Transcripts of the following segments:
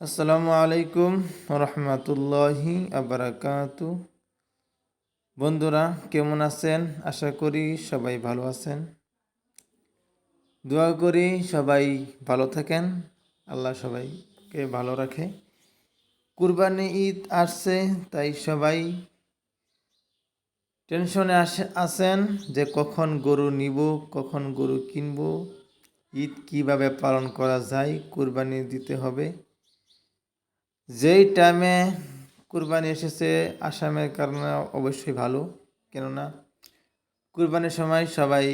আসসালামু আলাইকুম রহমতুল্লাহি আবরাকাতু। বন্ধুরা কেমন আছেন? আশা করি সবাই ভালো আছেন। দোয়া করি সবাই ভালো থাকেন, আল্লাহ সবাইকে ভালো রাখে। কুরবানি ঈদ আসছে, তাই সবাই টেনশনে আছেন যে কখন গরু নিব, কখন গরু কিনব, ঈদ কিভাবে পালন করা যায়, কুরবানি দিতে হবে। যেই টাইমে কুরবানি এসেছে আসামের কারণে অবশ্যই ভালো, কেননা কুরবানির সময় সবাই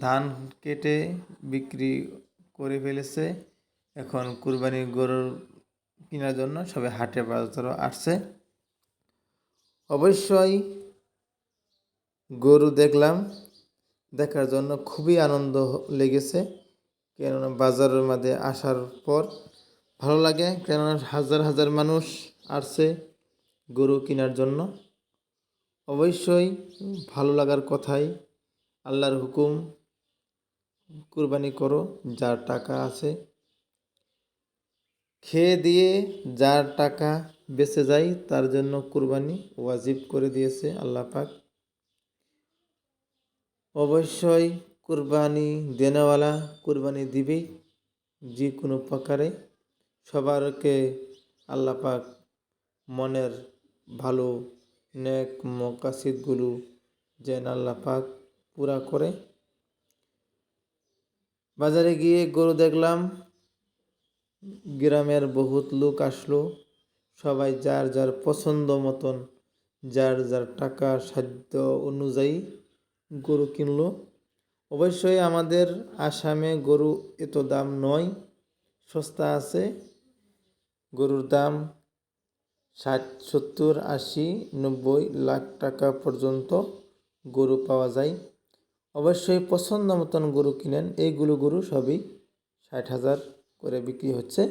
ধান কেটে বিক্রি করে ফেলেছে। এখন কুরবানির গরুর কেনার জন্য সবাই হাটে বাজারে আসছে। অবশ্যই গরু দেখলাম, দেখার জন্য খুবই আনন্দ লেগেছে। কেননা বাজারের মধ্যে আসার পর ভালো লাগে, কেননা হাজার হাজার মানুষ আসছে গরু কেনার জন্য। অবশ্যই ভালো লাগার কথাই, আল্লাহর হুকুম, কুরবানি করো যার টাকা আছে। খেয়ে দিয়ে যার টাকা বেঁচে যায় তার জন্য কুরবানি ওয়াজিব করে দিয়েছে আল্লাহ পাক। অবশ্যই কুরবানি দেনেওয়ালা কুরবানি দিবেই যে কোনো প্রকারে। সবারকে আল্লাহ পাক মনের ভালো নেক মকাসিদগুলো যেন আল্লাহ পাক পুরা করে। বাজারে গিয়ে গরু দেখলাম, গ্রামের বহুত লোক আসলো, সবাই যার যার পছন্দ মতন, যার যার টাকা সাধ্য অনুযায়ী গরু কিনলো। অবশ্যই আমাদের আসামে গরু এত দাম নয়, সস্তা আছে। গরুর দাম 60, 70, 80, 90 লাখ টাকা পর্যন্ত গরু পাওয়া যায়। অবশ্যই পছন্দ মতন গরু কিনেন। এইগুলো গরু সবই 60,000 করে বিক্রি হচ্ছে।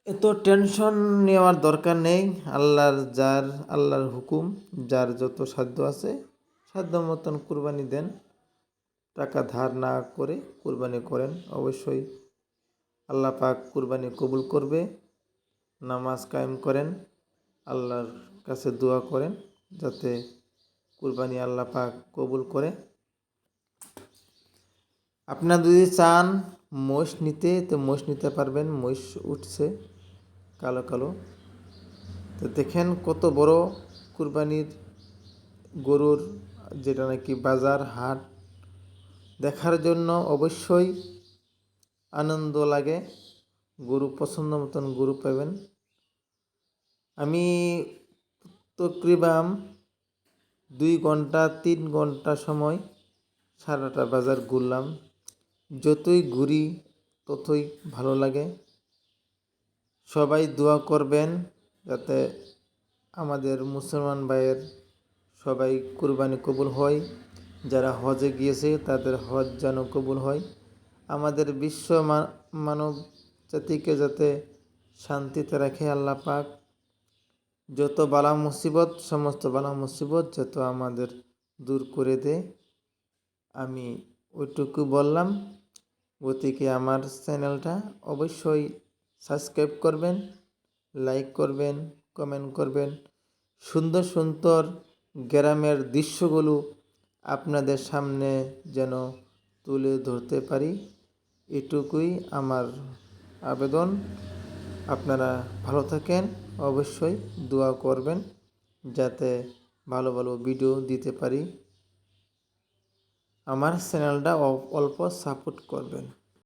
এত টেনশন নেওয়ার দরকার নেই। আল্লাহর হুকুম, যার যত সাধ্য আছে সাধ্য মতন কুরবানি দেন, টাকা ধার না করে কুরবানি করেন। অবশ্যই আল্লাহ পাক কুরবানি কবুল করবে। নামাজ কায়েম করেন, আল্লাহর কাছে দোয়া করেন যাতে কুরবানি আল্লাহ পাক কবুল করে। আপনারা যদি চান মোষ নিতে তো মোষ নিতে পারবেন। মোষ উঠছে কালো কালো, তো দেখেন কত বড় কুরবানির গরুর, যেটা নাকি বাজার হাট দেখার জন্য অবশ্যই আনন্দ লাগে। গরু পছন্দ মতন গরু পাবেন। আমি তকরিবান 2 ঘন্টা 3 ঘন্টা সময় সারাটা বাজার ঘুরলাম। যতই ঘুরি ততই ভালো লাগে। সবাই দোয়া করবেন যাতে আমাদের মুসলমান ভাইয়ের সবাই কুরবানি কবুল হয়। যারা হজে গিয়েছে তাদের হজ যেন কবুল হয়। আমাদের বিশ্ব মানব জাতিকে যাতে শান্তিতে রাখে আল্লাহ পাক। যত বালা মুসিবত, সমস্ত বালা মুসিবত যত আমাদের দূর করে দেয়। আমি ওইটুকু বললাম। গতিকে আমার চ্যানেলটা অবশ্যই সাবস্ক্রাইব করবেন, লাইক করবেন, কমেন্ট করবেন। সুন্দর সুন্দর গ্রামের দৃশ্যগুলো আপনাদের সামনে যেন তুলে ধরতে পারি, এটুকুই আমার আবেদন। আপনারা ভালো থাকেন, অবশ্যই দোয়া করবেন যাতে ভালো ভালো ভিডিও দিতে পারি। আমার চ্যানেলটা অল্প সাপোর্ট করবেন।